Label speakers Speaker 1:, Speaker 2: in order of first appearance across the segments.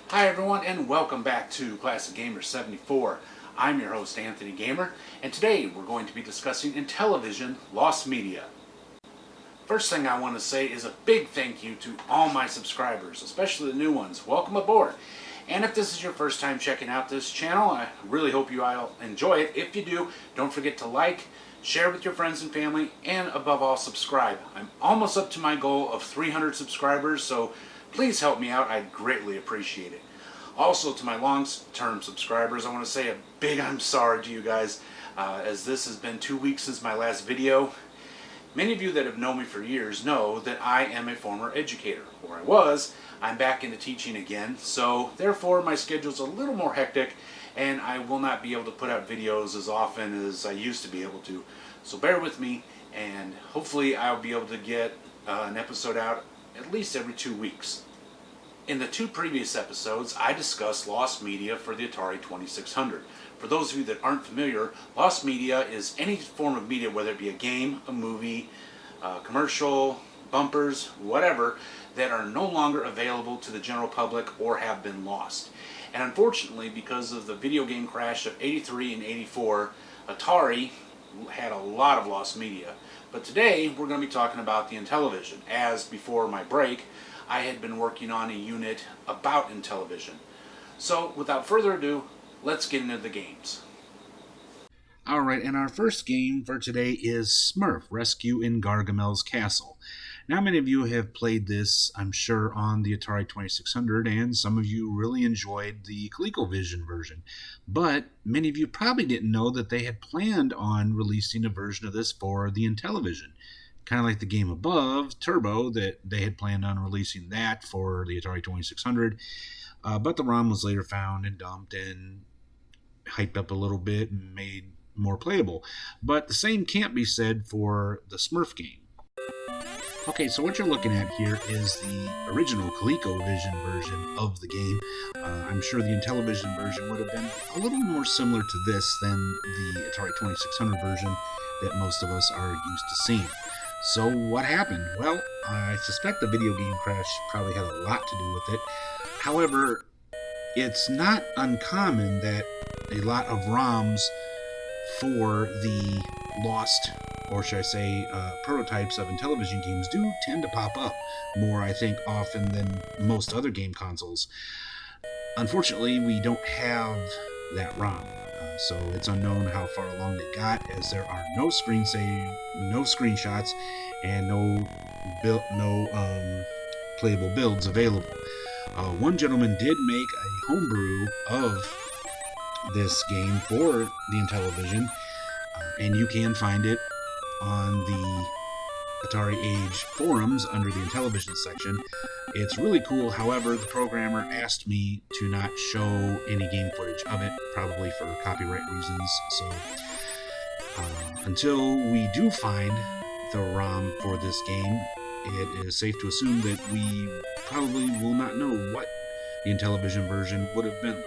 Speaker 1: Hi everyone and welcome back to Classic Gamer 74. I'm your host Anthony Gamer, and today we're going to be discussing Intellivision Lost Media. First thing I want to say is a big thank you to all my subscribers, especially the new ones. Welcome aboard. And if this is your first time checking out this channel, I really hope you all enjoy it. If you do, don't forget to like, share with your friends and family, and above all, subscribe. I'm almost up to my goal of 300 subscribers, so please help me out. I'd greatly appreciate it. Also, to my long-term subscribers, I want to say a big I'm sorry to you guys, as this has been 2 weeks since my last video. Many of you that have known me for years know that I am a former educator, or I was. I'm back into teaching again, so therefore my schedule's a little more hectic, and I will not be able to put out videos as often as I used to be able to. So bear with me, and hopefully I'll be able to get an episode out at least every 2 weeks. In the 2 previous episodes, I discussed lost media for the Atari 2600. For those of you that aren't familiar, lost media is any form of media, whether it be a game, a movie, commercial, bumpers, whatever, that are no longer available to the general public or have been lost. And unfortunately, because of the video game crash of 83 and 84, Atari had a lot of lost media. But today, we're going to be talking about the Intellivision, as before my break, I had been working on a unit about Intellivision. So, without further ado, let's get into the games. Alright, and our first game for today is Smurf Rescue in Gargamel's Castle. Now, many of you have played this, I'm sure, on the Atari 2600, and some of you really enjoyed the ColecoVision version. But many of you probably didn't know that they had planned on releasing a version of this for the Intellivision. Kind of like the game above, Turbo, that they had planned on releasing that for the Atari 2600. But the ROM was later found and dumped and hyped up a little bit and made more playable. But the same can't be said for the Smurf game. Okay, so what you're looking at here is the original ColecoVision version of the game. I'm sure the Intellivision version would have been a little more similar to this than the Atari 2600 version that most of us are used to seeing. So what happened? Well, I suspect the video game crash probably had a lot to do with it. However, it's not uncommon that a lot of ROMs for the lost, or should I say, prototypes of Intellivision games do tend to pop up more, I think, often than most other game consoles. Unfortunately, we don't have that ROM. So it's unknown how far along they got, as there are no no screenshots, and no playable builds available. One gentleman did make a homebrew of this game for the Intellivision, and you can find it on the Atari Age forums under the Intellivision section. It's really cool. However, the programmer asked me to not show any game footage of it, probably for copyright reasons. So until we do find the ROM for this game, it is safe to assume that we probably will not know what the Intellivision version would have been like.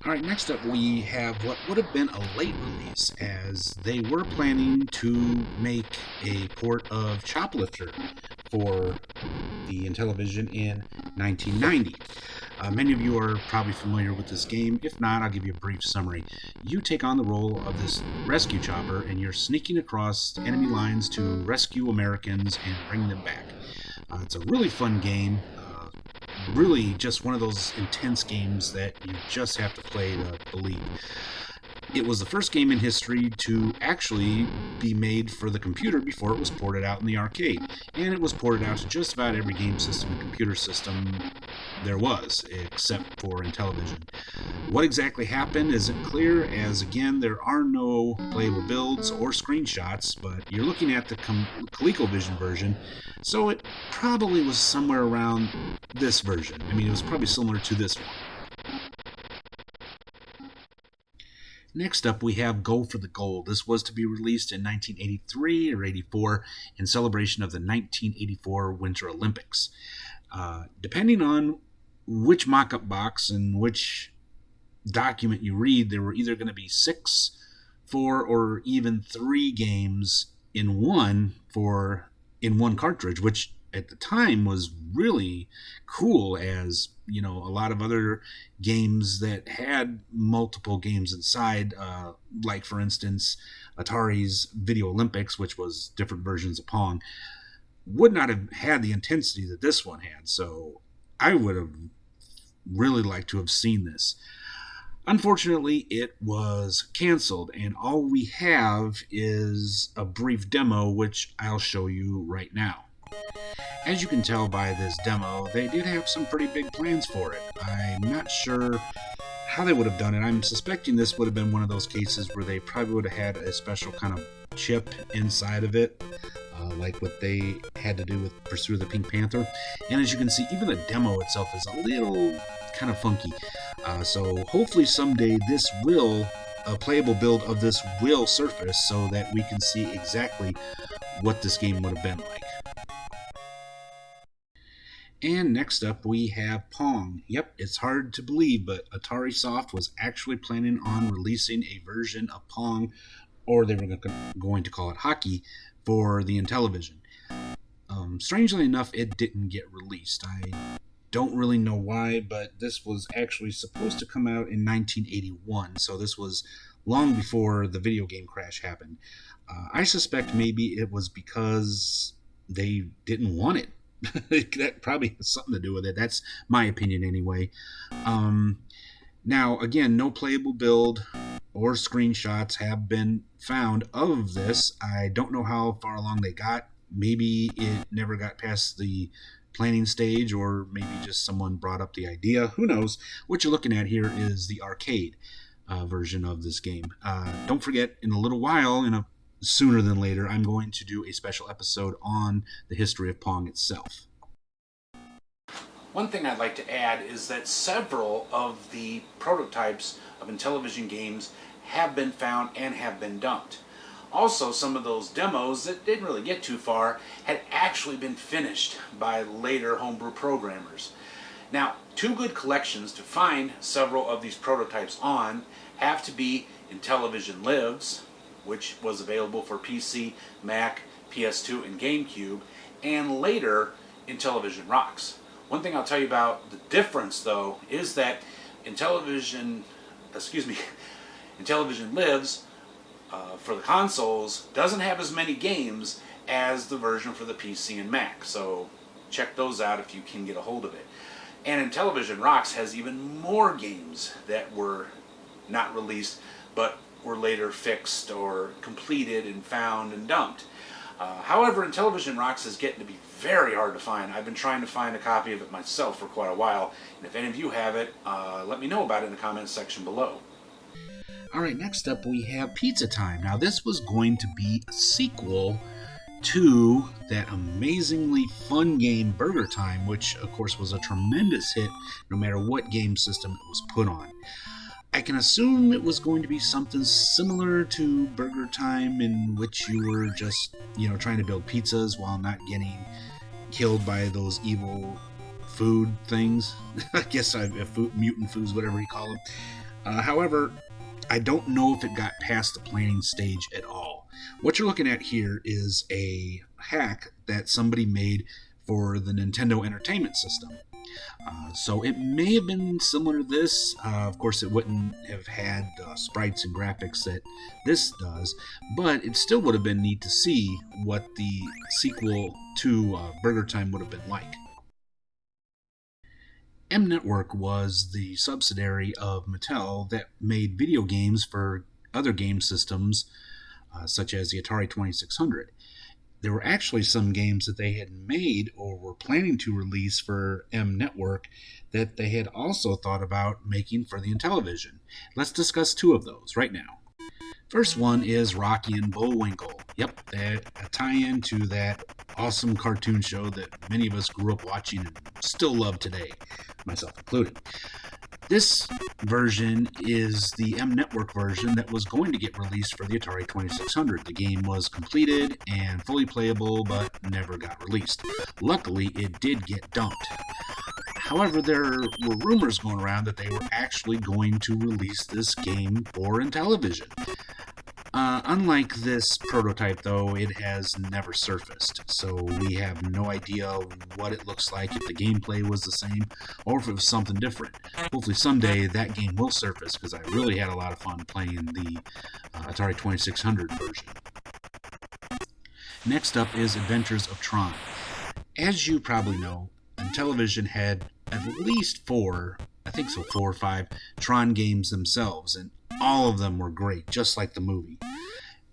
Speaker 1: Alright, next up we have what would have been a late release, as they were planning to make a port of Choplifter for the Intellivision in 1990. Many of you are probably familiar with this game. If not, I'll give you a brief summary. You take on the role of this rescue chopper, and you're sneaking across enemy lines to rescue Americans and bring them back. It's a really fun game. Really just one of those intense games that you just have to play to believe. It was the first game in history to actually be made for the computer before it was ported out in the arcade. And it was ported out to just about every game system and computer system there was, except for Intellivision. What exactly happened isn't clear, as again, there are no playable builds or screenshots, but you're looking at the ColecoVision version, so it probably was somewhere around this version. I mean, it was probably similar to this one. Next up, we have Go for the Gold. This was to be released in 1983 or 84 in celebration of the 1984 Winter Olympics. Depending on which mock-up box and which document you read, there were either going to be 6, 4, or even 3 games in one cartridge, which
Speaker 2: at the time was really cool, as you know, a lot of other games that had multiple games inside, like for instance Atari's Video Olympics, which was different versions of Pong, would not have had the intensity that this one had. So I would have really liked to have seen this. Unfortunately, it was canceled, and all we have is a brief demo, which I'll show you right now. As you can tell by this demo, they did have some pretty big plans for it. I'm not sure how they would have done it. I'm suspecting this would have been one of those cases where they probably would have had a special kind of chip inside of it, like what they had to do with Pursuit of the Pink Panther. And as you can see, even the demo itself is a little kind of funky. So hopefully someday a playable build of this will surface so that we can see exactly what this game would have been like. And next up we have Pong. Yep, it's hard to believe, but Atari Soft was actually planning on releasing a version of Pong, or they were going to call it hockey, for the Intellivision. Strangely enough, it didn't get released. I don't really know why, but this was actually supposed to come out in 1981, so this was long before the video game crash happened. I suspect maybe it was because they didn't want it. That probably has something to do with it. That's my opinion anyway. Now, again, no playable build or screenshots have been found of this. I don't know how far along they got. Maybe it never got past the planning stage, or maybe just someone brought up the idea. Who knows? What you're looking at here is the arcade version of this game. Don't forget, in a little while, sooner than later, I'm going to do a special episode on the history of Pong itself.
Speaker 1: One thing I'd like to add is that several of the prototypes of Intellivision games have been found and have been dumped. Also, some of those demos that didn't really get too far had actually been finished by later homebrew programmers. Now, two good collections to find several of these prototypes on have to be Intellivision Lives, which was available for PC, Mac, PS2, and GameCube, and later Intellivision Rocks. One thing I'll tell you about the difference, though, is that Intellivision Lives for the consoles doesn't have as many games as the version for the PC and Mac, so check those out if you can get a hold of it. And Intellivision Rocks has even more games that were not released but were later fixed or completed and found and dumped. However, Intellivision Rocks is getting to be very hard to find. I've been trying to find a copy of it myself for quite a while, and if any of you have it, let me know about it in the comments section below.
Speaker 2: Alright, next up we have Pizza Time. Now this was going to be a sequel to that amazingly fun game Burger Time, which of course was a tremendous hit no matter what game system it was put on. I can assume it was going to be something similar to Burger Time, in which you were just, trying to build pizzas while not getting killed by those evil food things. I guess mutant foods, whatever you call them. However, I don't know if it got past the planning stage at all. What you're looking at here is a hack that somebody made for the Nintendo Entertainment System. So it may have been similar to this. Of course, it wouldn't have had the sprites and graphics that this does, but it still would have been neat to see what the sequel to Burger Time would have been like. M Network was the subsidiary of Mattel that made video games for other game systems, such as the Atari 2600. There were actually some games that they had made or were planning to release for M Network that they had also thought about making for the Intellivision. Let's discuss two of those right now. First one is Rocky and Bullwinkle. Yep, a tie-in to that awesome cartoon show that many of us grew up watching and still love today, myself included. This version is the M Network version that was going to get released for the Atari 2600. The game was completed and fully playable, but never got released. Luckily, it did get dumped. However, there were rumors going around that they were actually going to release this game for Intellivision. Unlike this prototype, though, it has never surfaced, so we have no idea what it looks like, if the gameplay was the same, or if it was something different. Hopefully someday that game will surface, because I really had a lot of fun playing the Atari 2600 version. Next up is Adventures of Tron. As you probably know, Intellivision had at least four or five, Tron games themselves, and all of them were great, just like the movie.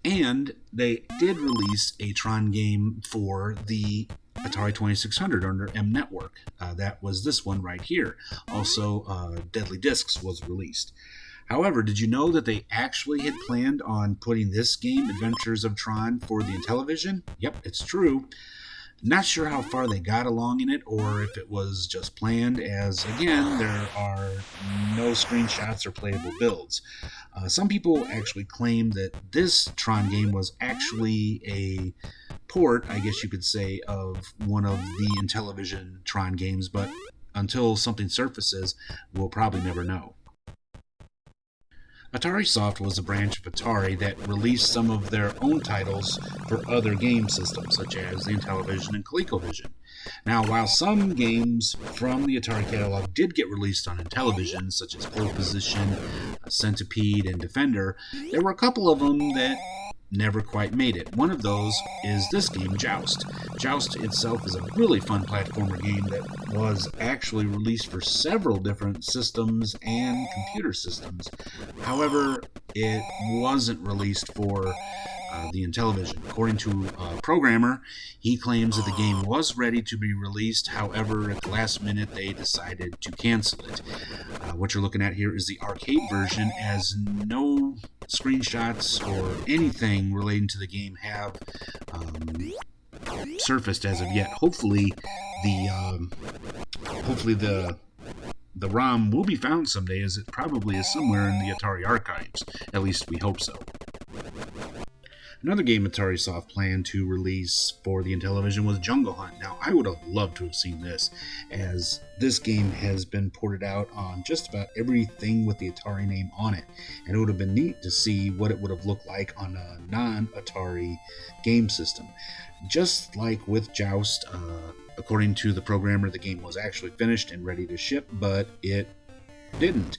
Speaker 2: And they did release a Tron game for the Atari 2600 under M Network. That was this one right here. Also, Deadly Discs was released. However, did you know that they actually had planned on putting this game, Adventures of Tron, for the Intellivision? Yep, it's true. Not sure how far they got along in it, or if it was just planned, as again, there are no screenshots or playable builds. Some people actually claim that this Tron game was actually a port, I guess you could say, of one of the Intellivision Tron games, but until something surfaces, we'll probably never know. Atari Soft was a branch of Atari that released some of their own titles for other game systems, such as the Intellivision and ColecoVision. Now, while some games from the Atari catalog did get released on Intellivision, such as Pole Position, Centipede, and Defender, there were a couple of them that never quite made it. One of those is this game, Joust. Joust itself is a really fun platformer game that was actually released for several different systems and computer systems. However, it wasn't released for the Intellivision. According to a programmer, he claims that the game was ready to be released. However, at the last minute, they decided to cancel it. What you're looking at here is the arcade version, as no screenshots or anything relating to the game have surfaced as of yet. Hopefully, the ROM will be found someday, as it probably is somewhere in the Atari archives. At least we hope so. Another game Atari Soft planned to release for the Intellivision was Jungle Hunt. Now, I would have loved to have seen this, as this game has been ported out on just about everything with the Atari name on it, and it would have been neat to see what it would have looked like on a non-Atari game system. Just like with Joust, according to the programmer, the game was actually finished and ready to ship, but it didn't.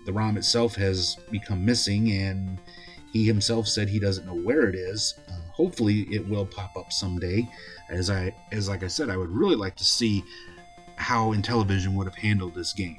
Speaker 2: The ROM itself has become missing, and he himself said he doesn't know where it is. Hopefully it will pop up someday. As like I said, I would really like to see how Intellivision would have handled this game.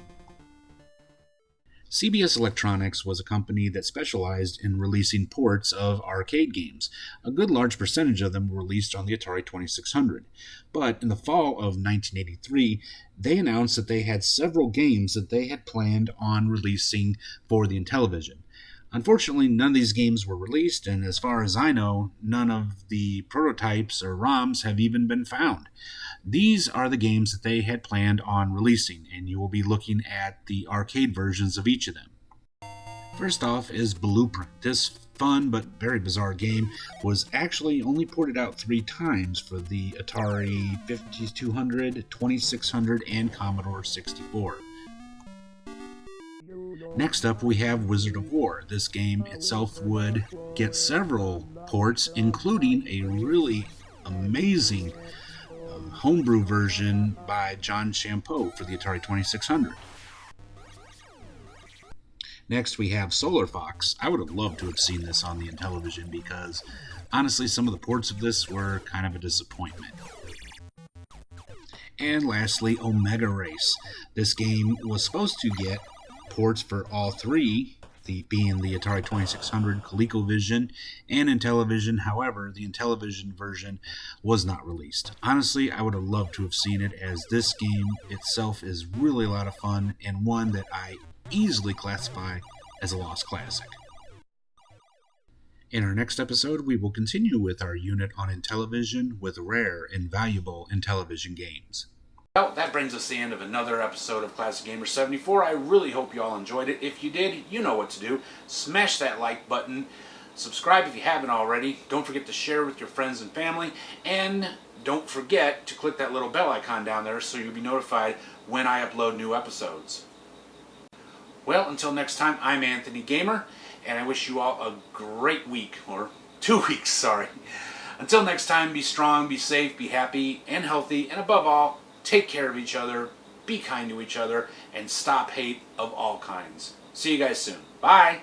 Speaker 2: CBS Electronics was a company that specialized in releasing ports of arcade games. A good large percentage of them were released on the Atari 2600. But in the fall of 1983, they announced that they had several games that they had planned on releasing for the Intellivision. Unfortunately, none of these games were released, and as far as I know, none of the prototypes or ROMs have even been found. These are the games that they had planned on releasing, and you will be looking at the arcade versions of each of them. First off is Blueprint. This fun but very bizarre game was actually only ported out 3 times for the Atari 5200, 2600, and Commodore 64. Next up, we have Wizard of War. This game itself would get several ports, including a really amazing homebrew version by John Champeau for the Atari 2600. Next, we have Solar Fox. I would have loved to have seen this on the Intellivision, because honestly, some of the ports of this were kind of a disappointment. And lastly, Omega Race. This game was supposed to get ports for all 3, being the Atari 2600, ColecoVision, and Intellivision. However, the Intellivision version was not released. Honestly, I would have loved to have seen it, as this game itself is really a lot of fun, and one that I easily classify as a lost classic. In our next episode, we will continue with our unit on Intellivision with rare and valuable Intellivision games.
Speaker 1: Well, that brings us to the end of another episode of Classic Gamer 74. I really hope you all enjoyed it. If you did, you know what to do. Smash that like button. Subscribe if you haven't already. Don't forget to share with your friends and family. And don't forget to click that little bell icon down there so you'll be notified when I upload new episodes. Well, until next time, I'm Anthony Gamer, and I wish you all a great week, or 2 weeks, sorry. Until next time, be strong, be safe, be happy and healthy, and above all, take care of each other, be kind to each other, and stop hate of all kinds. See you guys soon. Bye!